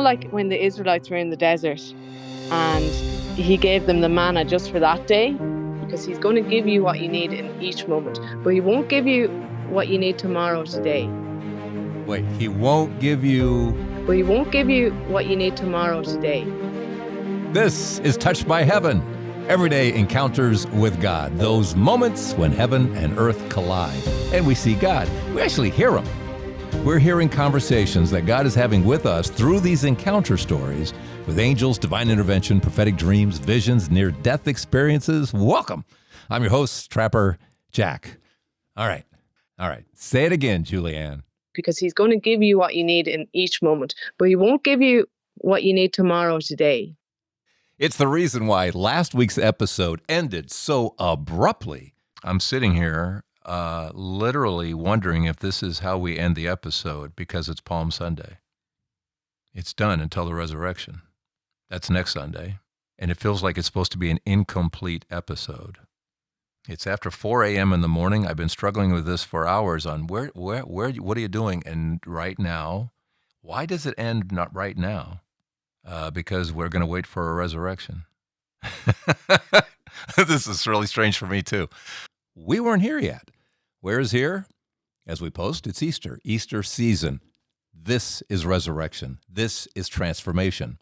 like when the Israelites were in the desert and he gave them the manna just for that day, because he's going to give you what you need in each moment, but he won't give you what you need tomorrow today. Wait, he won't give you... But he won't give you what you need tomorrow today. This is Touched by Heaven. Everyday encounters with God. Those moments when heaven and earth collide and we see God. We actually hear him. We're hearing conversations that God is having with us through these encounter stories with angels, divine intervention, prophetic dreams, visions, near-death experiences. Welcome. I'm your host, Trapper Jack. All right. Say it again, Julianne. Because he's going to give you what you need in each moment, but he won't give you what you need tomorrow today. It's the reason why last week's episode ended so abruptly. I'm sitting here literally wondering if this is how we end the episode because it's Palm Sunday. It's done until the resurrection. That's next Sunday. And it feels like it's supposed to be an incomplete episode. It's after 4 a.m. in the morning. I've been struggling with this for hours on where, what are you doing? And right now, why does it end not right now? Because we're going to wait for a resurrection. This is really strange for me, too. We weren't here yet. Where is here? As we post, it's Easter season. This is resurrection. This is transformation.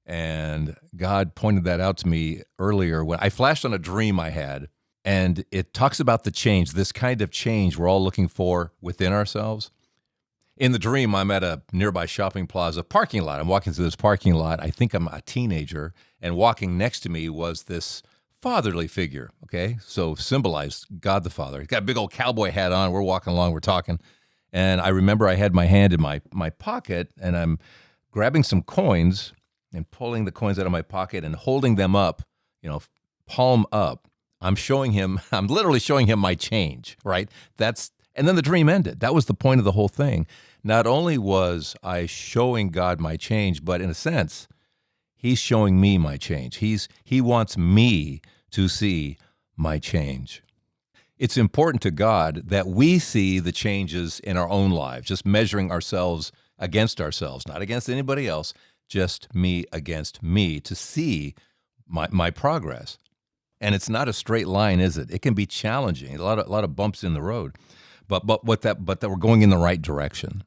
And God pointed that out to me earlier when I flashed on a dream I had, and it talks about the change, this kind of change we're all looking for within ourselves. In the dream, I'm at a nearby shopping plaza parking lot. I'm walking through this parking lot. I think I'm a teenager, and walking next to me was this fatherly figure, okay? So symbolized God the Father. He's got a big old cowboy hat on. We're walking along, we're talking. And I remember I had my hand in my pocket, and I'm grabbing some coins and pulling the coins out of my pocket and holding them up, palm up. I'm literally showing him my change, right? And then the dream ended. That was the point of the whole thing. Not only was I showing God my change, but in a sense, he's showing me my change. He wants me to see my change. It's important to God that we see the changes in our own lives, just measuring ourselves against ourselves, not against anybody else, just me against me, to see my progress. And it's not a straight line, is it? It can be challenging, a lot of bumps in the road. But that we're going in the right direction.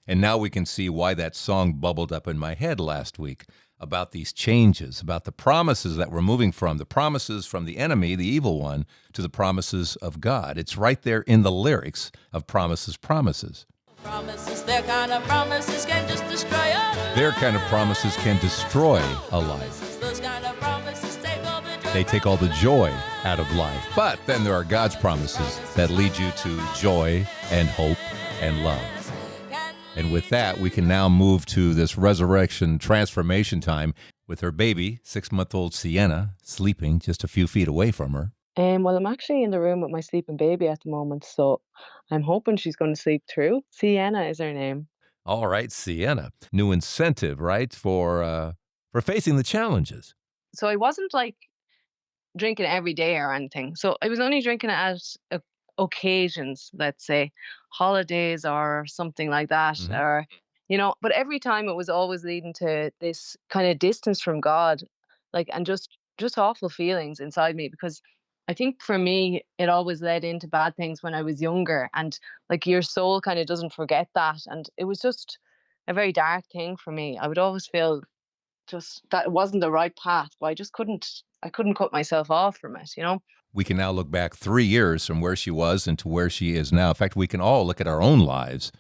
And now we can see why that song bubbled up in my head last week about these changes, about the promises that we're moving from, the promises from the enemy, the evil one, to the promises of God. It's right there in the lyrics of Promises, Promises. Promises, their kind of promises can just destroy a life. Their kind of promises can destroy a life. Those kind of promises take all the joy. They take all the joy out of life. But then there are God's promises that lead you to joy and hope and love. And with that, we can now move to this resurrection transformation time with her baby, 6-month-old Sienna, sleeping just a few feet away from her. Well, I'm actually in the room with my sleeping baby at the moment, so I'm hoping she's going to sleep through. Sienna is her name. All right, Sienna. New incentive, right, for facing the challenges. So I wasn't like drinking every day or anything. So I was only drinking it at occasions, let's say holidays or something like that, Mm-hmm. or but every time it was always leading to this kind of distance from God, like, and just awful feelings inside me, because I think for me it always led into bad things when I was younger, and like your soul kind of doesn't forget that, and it was just a very dark thing for me. I would always feel just that it wasn't the right path, but I couldn't cut myself off from it. We can now look back 3 years from where she was and to where she is now. In fact, we can all look at our own lives.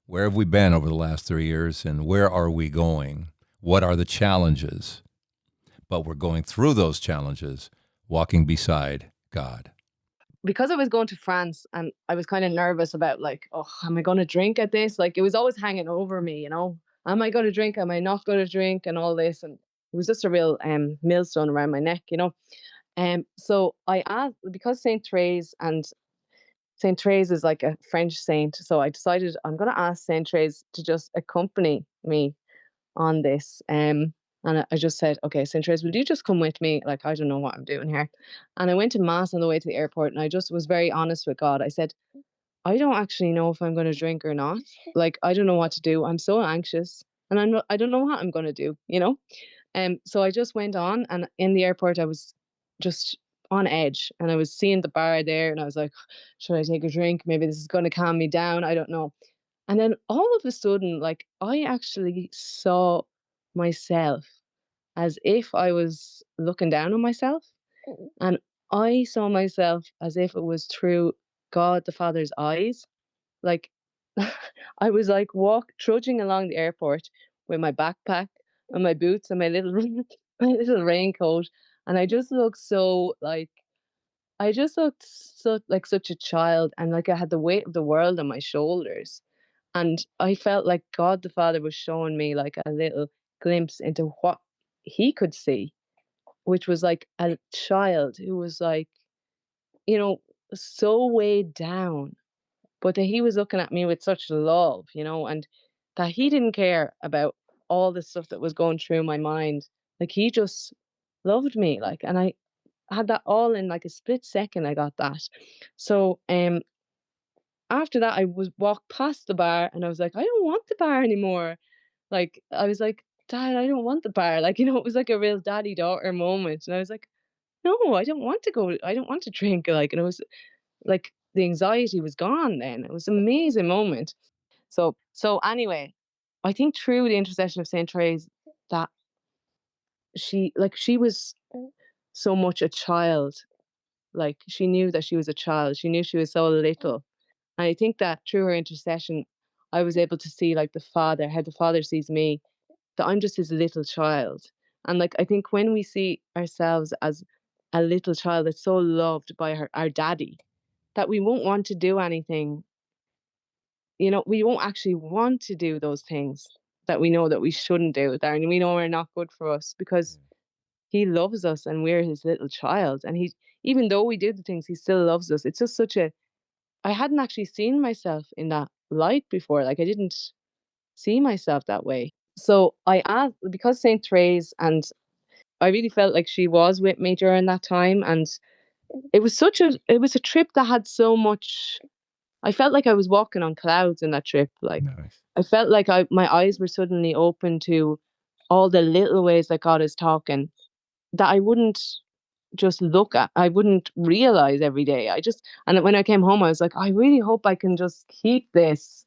Where have we been over the last 3 years, and where are we going? What are the challenges? But we're going through those challenges, walking beside God. Because I was going to France and I was kind of nervous about, like, oh, am I going to drink at this? Like, it was always hanging over me, am I going to drink? Am I not going to drink? And all this. And it was just a real millstone around my neck, So I asked, because St. Therese is like a French saint. So I decided I'm going to ask St. Therese to just accompany me on this. And I just said, okay, St. Therese, will you just come with me? Like, I don't know what I'm doing here. And I went to mass on the way to the airport, and I just was very honest with God. I said, I don't actually know if I'm going to drink or not. Like, I don't know what to do. I'm so anxious. and I don't know what I'm gonna do, you know? So I just went on, and in the airport, I was just on edge, and I was seeing the bar there, and I was like, "Should I take a drink? Maybe this is gonna calm me down. I don't know." And then all of a sudden, like, I actually saw myself as if I was looking down on myself, and I saw myself as if it was through God the Father's eyes. Like, I was, like, trudging along the airport with my backpack and my boots and my little my little raincoat, and I just looked so, like I just looked so like such a child, and, like, I had the weight of the world on my shoulders, and I felt like God the Father was showing me, like, a little glimpse into what He could see, which was, like, a child who was, like, you know, so weighed down, but that he was looking at me with such love, and that he didn't care about all the stuff that was going through my mind. Like, he just loved me, like, and I had that all in like a split second. I got that. So after that, I was walked past the bar, and I was like, I don't want the bar anymore. Like, I was like, Dad, I don't want the bar. Like, it was like a real daddy daughter moment, and I was like, no, I don't want to go. I don't want to drink. Like, and it was like the anxiety was gone. Then it was an amazing moment. So anyway, I think through the intercession of Saint Therese, that she was so much a child. Like, she knew that she was a child. She knew she was so little. And I think that through her intercession, I was able to see, like, how the Father sees me, that I'm just his little child. And, like, I think when we see ourselves as a little child that's so loved by our daddy, that we won't want to do anything. We won't actually want to do those things that we know that we shouldn't do, that we know are not good for us, because he loves us and we're his little child. And even though we do the things, he still loves us. It's just I hadn't actually seen myself in that light before. Like, I didn't see myself that way. So I asked, because St. Therese, and I really felt like she was with me during that time. And it was a trip that had so much. I felt like I was walking on clouds in that trip. Like, Nice. I felt like my eyes were suddenly open to all the little ways that God is talking, that I wouldn't just look at, I wouldn't realize every day. And when I came home, I was like, I really hope I can just keep this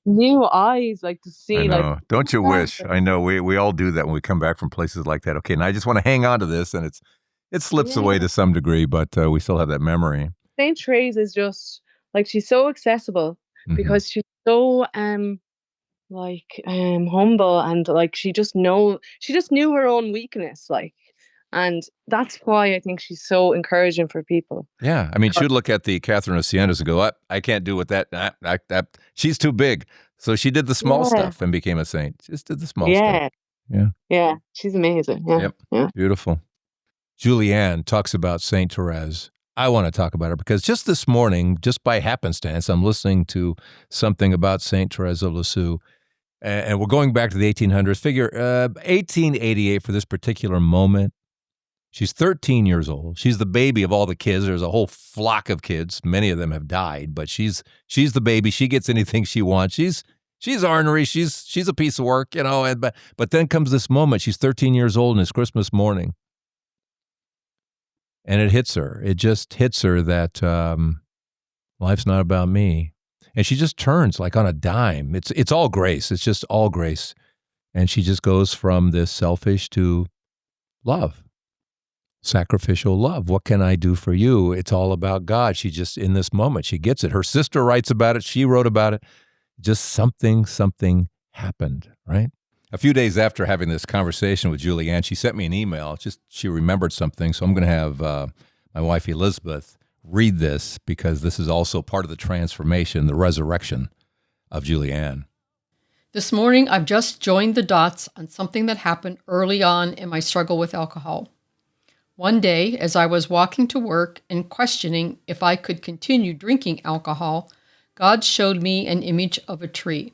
new eyes, like, to I see, like, know. Don't you yeah, wish? I know. We all do that when we come back from places like that. Okay, and I just want to hang on to this, and it slips away yeah. to some degree, but we still have that memory. Saint Therese is just like, she's so accessible Hmm. because she's so humble, and like, she just knew her own weakness, like, and that's why I think she's so encouraging for people. Yeah, I mean, she would look at the Catherine of Sienas and go, I can't do with that. She's too big." So she did the small Yeah, stuff and became a saint. Just did the small stuff. yeah, Yeah. yeah. She's amazing. Yeah, Yep. yeah. Beautiful. Julianne talks about Saint Therese. I want to talk about her because just this morning, just by happenstance, I'm listening to something about Saint Therese of Lisieux, and we're going back to the 1800s. Figure 1888 for this particular moment. She's 13 years old. She's the baby of all the kids. There's a whole flock of kids. Many of them have died, but she's the baby. She gets anything she wants. She's ornery. She's a piece of work, but then comes this moment. She's 13 years old and it's Christmas morning. And it hits her. It just hits her that life's not about me. And she just turns like on a dime. It's all grace. It's just all grace. And she just goes from this selfish to love, sacrificial love. What can I do for you? It's all about God. She just, in this moment, she gets it. Her sister writes about it. She wrote about it. Just something happened, right? A few days after having this conversation with Julianne, she sent me an email. She remembered something. So I'm going to have my wife, Elizabeth, read this because this is also part of the transformation, the resurrection of Julianne. This morning, I've just joined the dots on something that happened early on in my struggle with alcohol. One day, as I was walking to work and questioning if I could continue drinking alcohol, God showed me an image of a tree.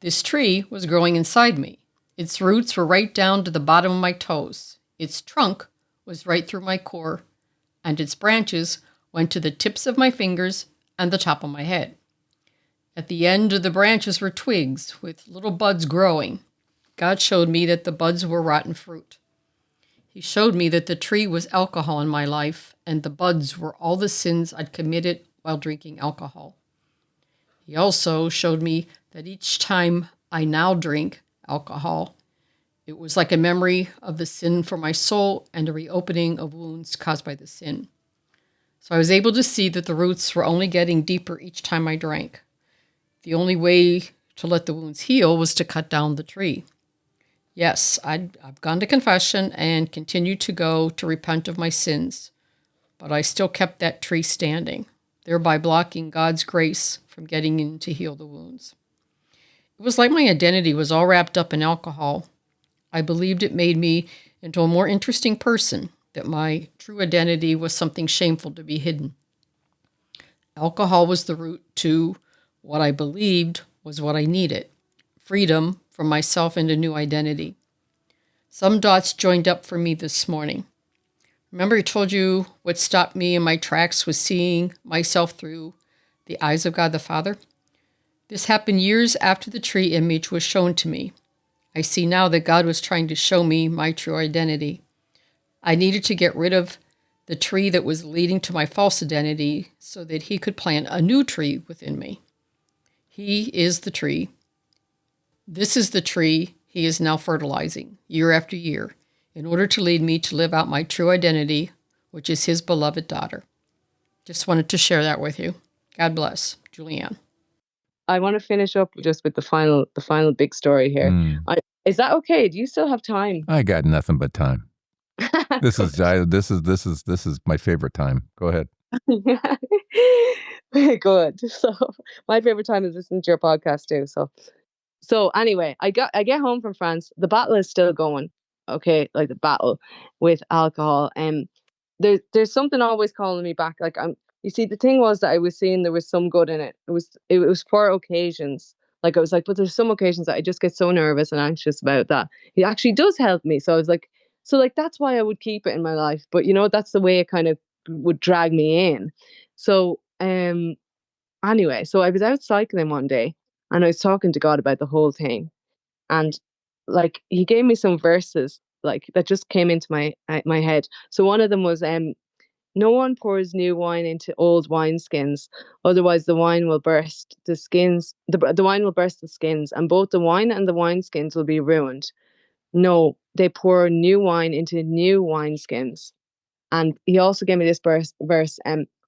This tree was growing inside me. Its roots were right down to the bottom of my toes. Its trunk was right through my core, and its branches went to the tips of my fingers and the top of my head. At the end of the branches were twigs with little buds growing. God showed me that the buds were rotten fruit. He showed me that the tree was alcohol in my life, and the buds were all the sins I'd committed while drinking alcohol. He also showed me that each time I now drink alcohol, it was like a memory of the sin for my soul and a reopening of wounds caused by the sin. So I was able to see that the roots were only getting deeper each time I drank. The only way to let the wounds heal was to cut down the tree. Yes, I've gone to confession and continued to go to repent of my sins, but I still kept that tree standing, thereby blocking God's grace from getting in to heal the wounds. It was like my identity was all wrapped up in alcohol. I believed it made me into a more interesting person, that my true identity was something shameful to be hidden. Alcohol was the root to what I believed was what I needed, freedom from myself and a new identity. Some dots joined up for me this morning. Remember I told you what stopped me in my tracks was seeing myself through the eyes of God the Father? This happened years after the tree image was shown to me. I see now that God was trying to show me my true identity. I needed to get rid of the tree that was leading to my false identity so that he could plant a new tree within me. He is the tree. This is the tree he is now fertilizing year after year in order to lead me to live out my true identity, which is his beloved daughter. Just wanted to share that with you. God bless. Julianne. I want to finish up just with the final big story here. Is that okay? Do you still have time? I got nothing but time. This is my favorite time. Go ahead. Good. So my favorite time is listening to your podcast too. So anyway, I get home from France. The battle is still going. Okay, like the battle with alcohol. And there's something always calling me back. Like you see, the thing was that I was seeing there was some good in it. It was for occasions. Like I was like, but there's some occasions that I just get so nervous and anxious about that. It actually does help me. So I was like, that's why I would keep it in my life. But that's the way it kind of would drag me in. So anyway, so I was out cycling one day and I was talking to God about the whole thing. And like he gave me some verses like that just came into my head. So one of them was no one pours new wine into old wineskins, otherwise the wine will burst the skins. The wine will burst the skins, and both the wine and the wineskins will be ruined. No, they pour new wine into new wineskins. And he also gave me this verse,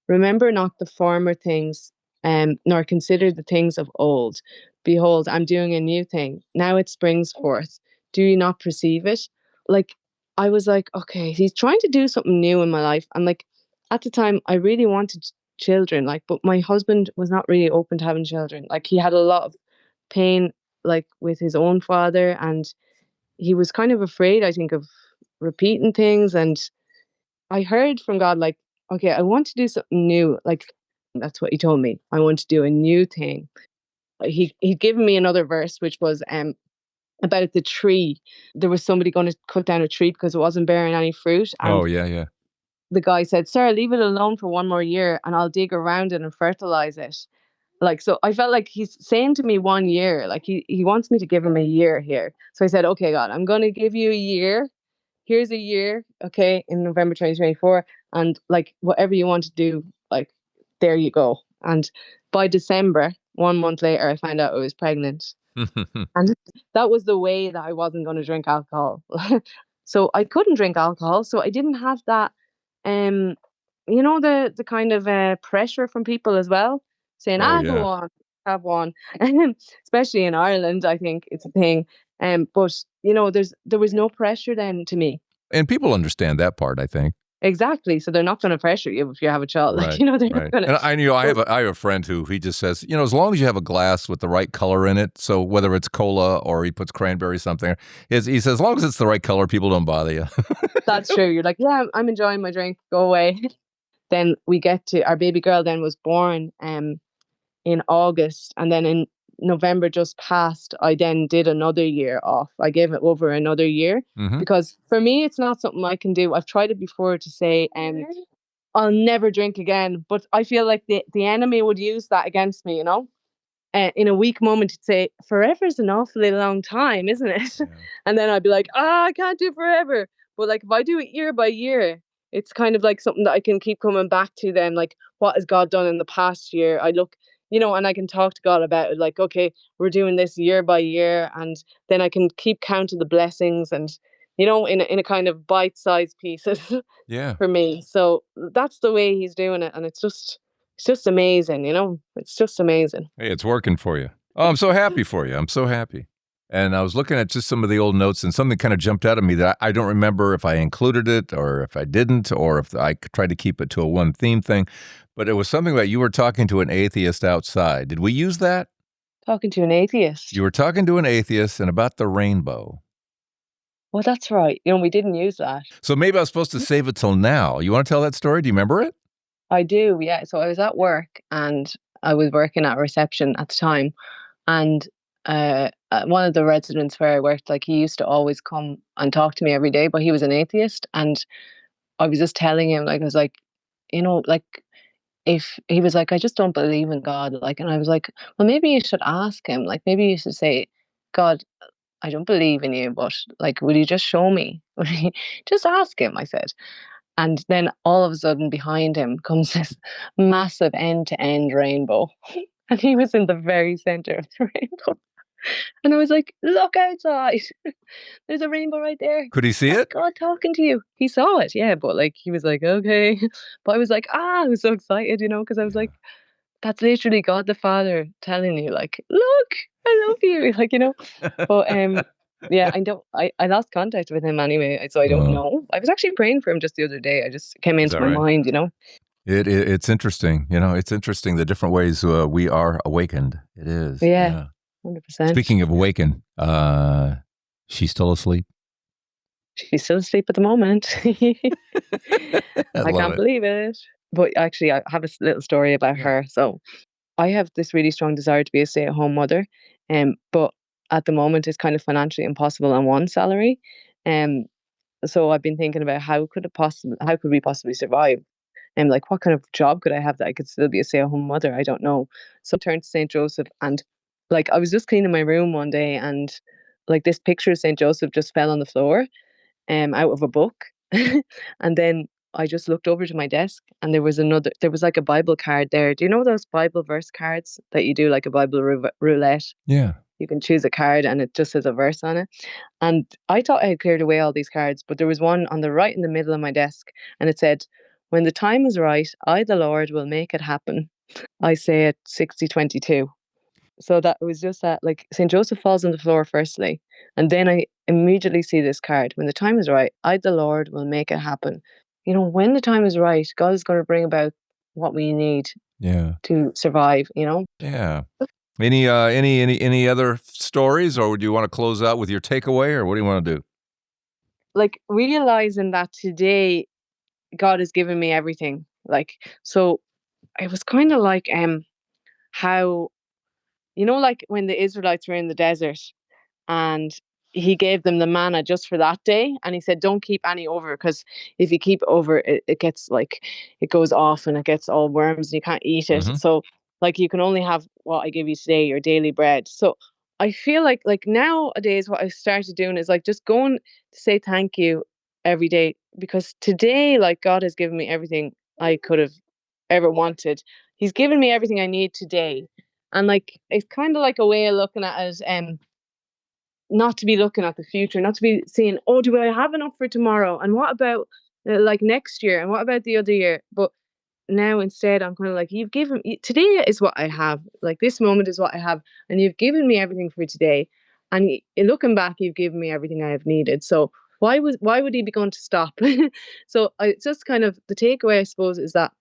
remember not the former things, nor consider the things of old. Behold, I'm doing a new thing. Now it springs forth. Do you not perceive it? Like, I was like, okay, he's trying to do something new in my life. And like, at the time, I really wanted children, like, but my husband was not really open to having children. Like, he had a lot of pain, like, with his own father. And he was kind of afraid, I think, of repeating things. And I heard from God, like, okay, I want to do something new. Like, that's what he told me. I want to do a new thing. He'd given me another verse, which was about the tree. There was somebody going to cut down a tree because it wasn't bearing any fruit. And Oh, yeah. the guy said, "Sir, leave it alone for one more year and I'll dig around it and fertilize it." Like, so I felt like he's saying to me 1 year, like he wants me to give him a year here. So I said, okay, God, I'm going to give you a year. Here's a year, okay, in November 2024. And like, whatever you want to do, like, there you go. And by December, 1 month later, I found out I was pregnant. And that was the way that I wasn't going to drink alcohol. So I couldn't drink alcohol. So I didn't have that, um, the kind of pressure from people as well, saying, Oh, go yeah. on, have one. Especially in Ireland, I think it's a thing. But there was no pressure then to me. And people understand that part, I think. Exactly. So they're not going to pressure you if you have a child. Right, Like, they're right. not going And to. I have a friend who he just says, as long as you have a glass with the right color in it, so whether it's cola or he puts cranberry something, he says as long as it's the right color, people don't bother you. That's true. You're like, yeah, I'm enjoying my drink. Go away. Then we get to our baby girl. Then was born in August, and then in November just passed, I then did another year off. I gave it over another year because for me, it's not something I can do. I've tried it before to say, I'll never drink again, but I feel like the enemy would use that against me, in a weak moment, he'd say, "Forever is an awfully long time, isn't it?" Yeah. And then I'd be like, "Ah, I can't do forever." But like if I do it year by year, it's kind of like something that I can keep coming back to. Then, like, what has God done in the past year? I look, and I can talk to God about it. Like, okay, we're doing this year by year, and then I can keep counting the blessings, and in a kind of bite-sized pieces Yeah. for me. So that's the way he's doing it, and it's just amazing. It's just amazing. Hey, it's working for you. Oh, I'm so happy for you. I'm so happy. And I was looking at just some of the old notes, and something kind of jumped out at me that I don't remember if I included it or if I didn't, or if I tried to keep it to a one theme thing. But it was something about you were talking to an atheist outside. Did we use that? Talking to an atheist. You were talking to an atheist and about the rainbow. Well, that's right. We didn't use that. So maybe I was supposed to save it till now. You want to tell that story? Do you remember it? I do, yeah. So I was at work and I was working at reception at the time. And one of the residents where I worked, like, he used to always come and talk to me every day, but he was an atheist. And I was just telling him, like, I was like, like, if he was like, I just don't believe in God. Like, and I was like, well, maybe you should ask him. Like, maybe you should say, God, I don't believe in you, but like, will you just show me? Will you just ask him? I said. And then all of a sudden behind him comes this massive end to end rainbow. And he was in the very center of the rainbow. And I was like, look outside. There's a rainbow right there. Could he see That's it? God talking to you. He saw it, yeah. But like, he was like, okay. But I was like, I was so excited, because I was like, that's literally God the Father telling you, like, look, I love you. Like, But yeah, I lost contact with him anyway, so I don't Oh, know. I was actually praying for him just the other day. I just came is into that my right? mind. It's interesting. It's interesting the different ways we are awakened. It is. Yeah, Yeah. 100%. Speaking of awaken, she's still asleep. She's still asleep at the moment. I I love can't it. believe it. But actually, I have a little story about Yeah. her. So I have this really strong desire to be a stay-at-home mother, but at the moment it's kind of financially impossible on one salary. Um, so I've been thinking about how could we possibly survive? And like, what kind of job could I have that I could still be a stay-at-home mother? I don't know. So I turned to St. Joseph, and like, I was just cleaning my room one day, and like, this picture of St. Joseph just fell on the floor, out of a book. And then I just looked over to my desk, and there was like a Bible card there. Do you know those Bible verse cards that you do, like a Bible roulette? Yeah. You can choose a card and it just has a verse on it. And I thought I had cleared away all these cards, but there was one on the right in the middle of my desk, and it said, "When the time is right, I, the Lord, will make it happen." I say it 60-22. So that was just that, like, St. Joseph falls on the floor firstly, and then I immediately see this card. When the time is right, I, the Lord, will make it happen. When the time is right, God is going to bring about what we need Yeah. to survive. Yeah. Any other stories, or do you want to close out with your takeaway, or what do you want to do? Like, realizing that today God has given me everything. Like, so it was kind of like how, like when the Israelites were in the desert, and he gave them the manna just for that day, and he said, don't keep any over, because if you keep over, it gets like, it goes off and it gets all worms and you can't eat it. Mm-hmm. So like, you can only have what I give you today, your daily bread. So I feel like nowadays what I've started doing is like just going to say thank you every day, because today, like, God has given me everything I could have ever wanted. He's given me everything I need today. And like, it's kind of like a way of looking at it, not to be looking at the future, not to be saying, oh, do I have enough for tomorrow? And what about like next year? And what about the other year? But now instead, I'm kind of like, today is what I have. Like, this moment is what I have. And you've given me everything for today. And looking back, you've given me everything I have needed. So why would he be going to stop? So it's just kind of the takeaway, I suppose, is that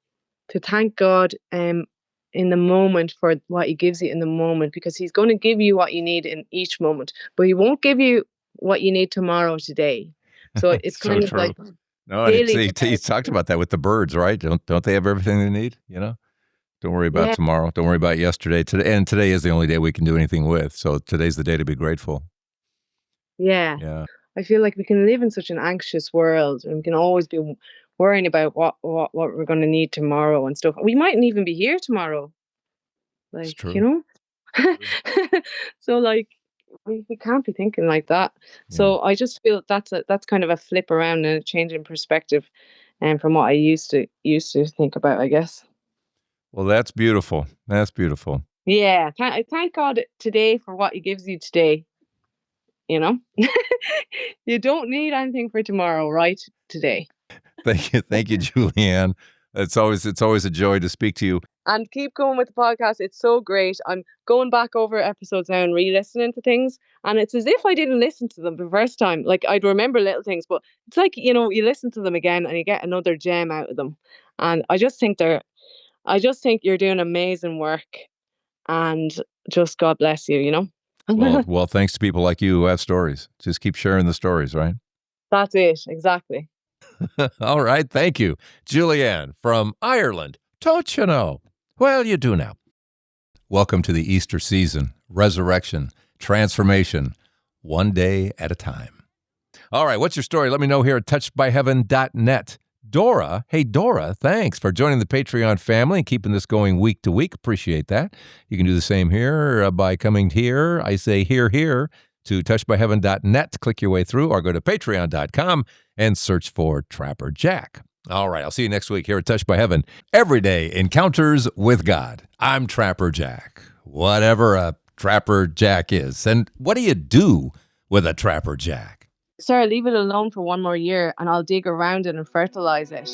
to thank God in the moment for what he gives you in the moment, because he's going to give you what you need in each moment, but he won't give you what you need tomorrow, today. So it's It's so kind of true. like No, and daily he bread. talked about that with the birds, right? Don't they have everything they need? Don't worry about Yeah, tomorrow. Don't worry about yesterday. Today is the only day we can do anything with. So today's the day to be grateful. yeah. Yeah, I feel like we can live in such an anxious world, and we can always be worrying about what we're going to need tomorrow and stuff. We mightn't even be here tomorrow, it's like, true. So like we can't be thinking like that. Yeah. So I just feel that's kind of a flip around and a change in perspective, and from what I used to think about, I guess. Well, that's beautiful. That's beautiful. Yeah, thank God today for what He gives you today. You know, you don't need anything for tomorrow, right? Today. Thank you, Julianne. It's always a joy to speak to you. And keep going with the podcast. It's so great. I'm going back over episodes now and re-listening to things, and it's as if I didn't listen to them the first time. Like I'd remember little things, but it's like, you listen to them again and you get another gem out of them. And I just think you're doing amazing work, and just God bless you. Well, thanks to people like you who have stories. Just keep sharing the stories, right? That's it, exactly. All right, thank you, Julianne from Ireland. Don't you know? Well, you do now. Welcome to the Easter season, resurrection, transformation, one day at a time. All right, what's your story? Let me know here at touchedbyheaven.net. Dora, hey Dora, thanks for joining the Patreon family and keeping this going week to week. Appreciate that. You can do the same here by coming here. I say here to touchedbyheaven.net. Click your way through or go to patreon.com and search for Trapper Jack. All right, I'll see you next week here at Touched by Heaven. Everyday encounters with God. I'm Trapper Jack, whatever a Trapper Jack is. And what do you do with a Trapper Jack? Sarah, leave it alone for one more year and I'll dig around it and fertilize it.